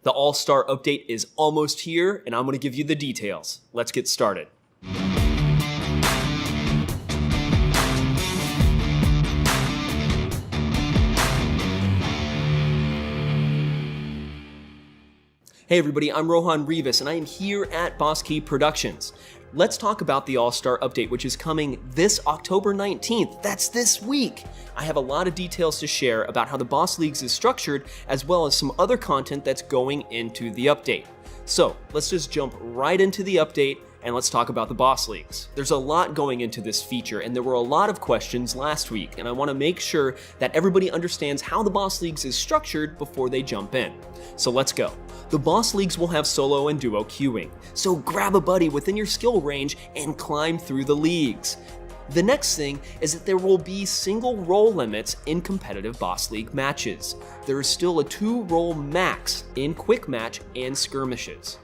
The All-Star update is almost here, and I'm going to give you the details. Let's get started. Hey everybody, I'm Rohan Rivas, and I am here at Boss Key Productions. Let's talk about the All-Star update, which is coming this October 19th. That's this week. I have a lot of details to share about how the Boss Leagues is structured, as well as some other content that's going into the update. So let's just jump right into the update and let's talk about the Boss Leagues. There's a lot going into this feature, and there were a lot of questions last week, and I want to make sure that everybody understands how the Boss Leagues is structured before they jump in. So let's go. The Boss Leagues will have solo and duo queuing, so grab a buddy within your skill range and climb through the leagues. The next thing is that there will be single role limits in competitive Boss League matches. There is still a 2-role max in quick match and skirmishes.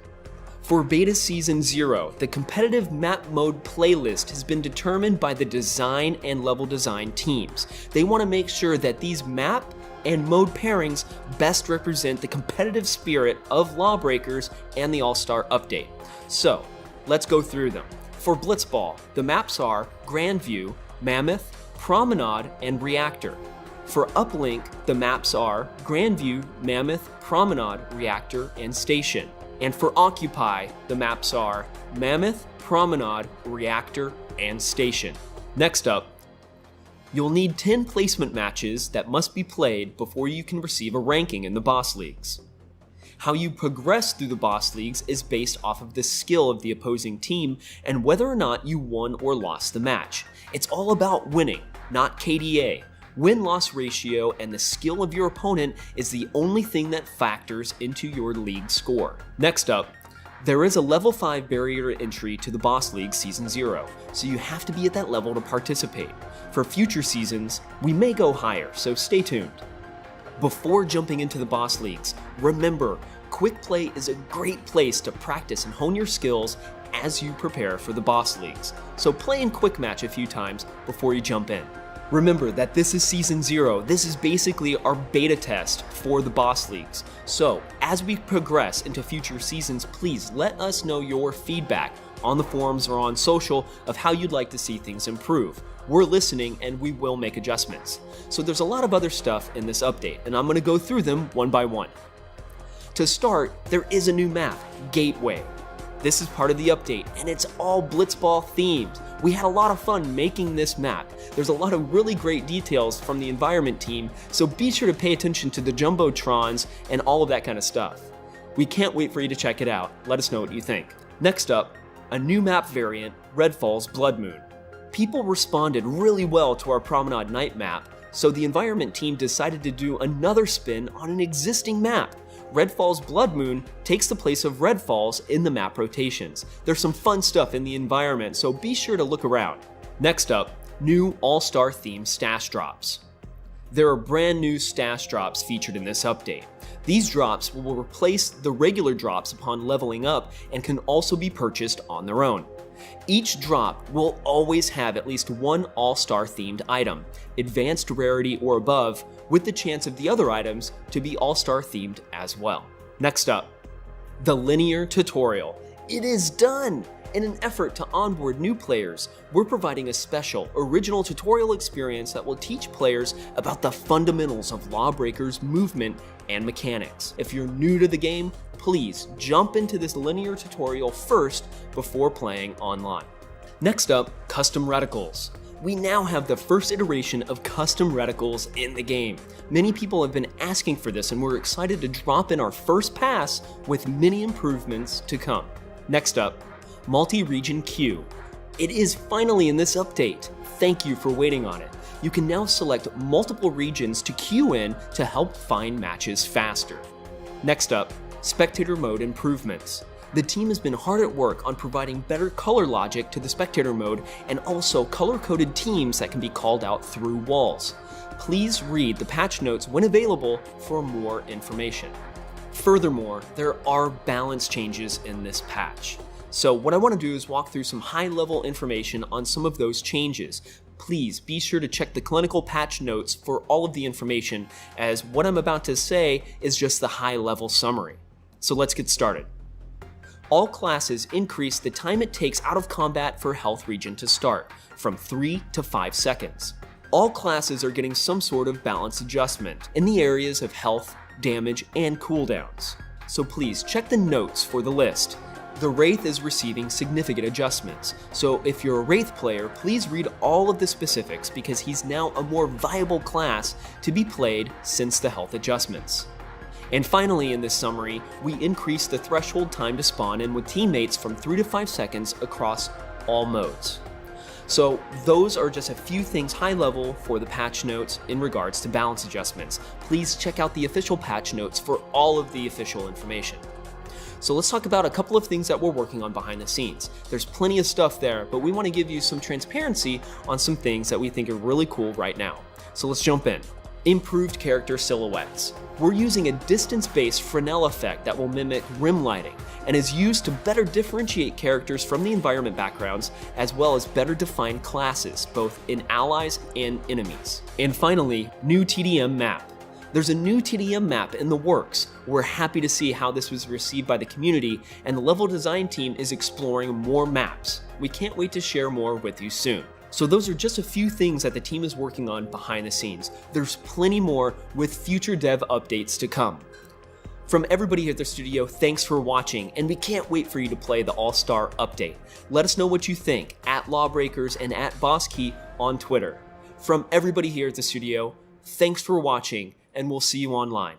For Beta Season 0, the competitive map mode playlist has been determined by the design and level design teams. They want to make sure that these map and mode pairings best represent the competitive spirit of Lawbreakers and the All-Star update. So, let's go through them. For Blitzball, the maps are Grandview, Mammoth, Promenade, and Reactor. For Uplink, the maps are Grandview, Mammoth, Promenade, Reactor, and Station. And for Occupy, the maps are Mammoth, Promenade, Reactor, and Station. Next up, you'll need 10 placement matches that must be played before you can receive a ranking in the Boss Leagues. How you progress through the Boss Leagues is based off of the skill of the opposing team and whether or not you won or lost the match. It's all about winning, not KDA. Win-loss ratio and the skill of your opponent is the only thing that factors into your league score. Next up, there is a level 5 barrier to entry to the Boss League Season 0, so you have to be at that level to participate. For future seasons, we may go higher, so stay tuned. Before jumping into the Boss Leagues, remember, Quick Play is a great place to practice and hone your skills as you prepare for the Boss Leagues, so play in Quick Match a few times before you jump in. Remember that this is Season 0, this is basically our beta test for the Boss Leagues. So, as we progress into future seasons, please let us know your feedback on the forums or on social of how you'd like to see things improve. We're listening and we will make adjustments. So there's a lot of other stuff in this update, and I'm going to go through them one by one. To start, there is a new map, Gateway. This is part of the update, and it's all Blitzball themed. We had a lot of fun making this map. There's a lot of really great details from the environment team, so be sure to pay attention to the Jumbotrons and all of that kind of stuff. We can't wait for you to check it out. Let us know what you think. Next up, a new map variant, Redfall's Blood Moon. People responded really well to our Promenade Night map, so the environment team decided to do another spin on an existing map. Redfall's Blood Moon takes the place of Redfall's in the map rotations. There's some fun stuff in the environment, so be sure to look around. Next up, new All-Star themed stash drops. There are brand new stash drops featured in this update. These drops will replace the regular drops upon leveling up and can also be purchased on their own. Each drop will always have at least one All-Star themed item, advanced rarity or above, with the chance of the other items to be All-Star themed as well. Next up, the linear tutorial. It is done! In an effort to onboard new players, we're providing a special, original tutorial experience that will teach players about the fundamentals of Lawbreakers movement and mechanics. If you're new to the game, please jump into this linear tutorial first before playing online. Next up, custom reticles. We now have the first iteration of custom reticles in the game. Many people have been asking for this, and we're excited to drop in our first pass with many improvements to come. Next up, multi-region queue. It is finally in this update. Thank you for waiting on it. You can now select multiple regions to queue in to help find matches faster. Next up, spectator mode improvements. The team has been hard at work on providing better color logic to the spectator mode and also color-coded teams that can be called out through walls. Please read the patch notes when available for more information. Furthermore, there are balance changes in this patch. So what I want to do is walk through some high-level information on some of those changes. Please be sure to check the clinical patch notes for all of the information, as what I'm about to say is just the high-level summary. So let's get started. All classes increase the time it takes out of combat for health regen to start, from 3 to 5 seconds. All classes are getting some sort of balance adjustment in the areas of health, damage, and cooldowns. So please check the notes for the list. The Wraith is receiving significant adjustments, so if you're a Wraith player, please read all of the specifics because he's now a more viable class to be played since the health adjustments. And finally, in this summary, we increased the threshold time to spawn in with teammates from 3 to 5 seconds across all modes. So those are just a few things high level for the patch notes in regards to balance adjustments. Please check out the official patch notes for all of the official information. So let's talk about a couple of things that we're working on behind the scenes. There's plenty of stuff there, but we want to give you some transparency on some things that we think are really cool right now. So let's jump in. Improved character silhouettes. We're using a distance-based Fresnel effect that will mimic rim lighting and is used to better differentiate characters from the environment backgrounds, as well as better define classes, both in allies and enemies. And finally, new TDM map. There's a new TDM map in the works. We're happy to see how this was received by the community, and the level design team is exploring more maps. We can't wait to share more with you soon. So those are just a few things that the team is working on behind the scenes. There's plenty more with future dev updates to come. From everybody here at the studio, thanks for watching, and we can't wait for you to play the All-Star update. Let us know what you think at Lawbreakers and at BossKey on Twitter. From everybody here at the studio, thanks for watching, and we'll see you online.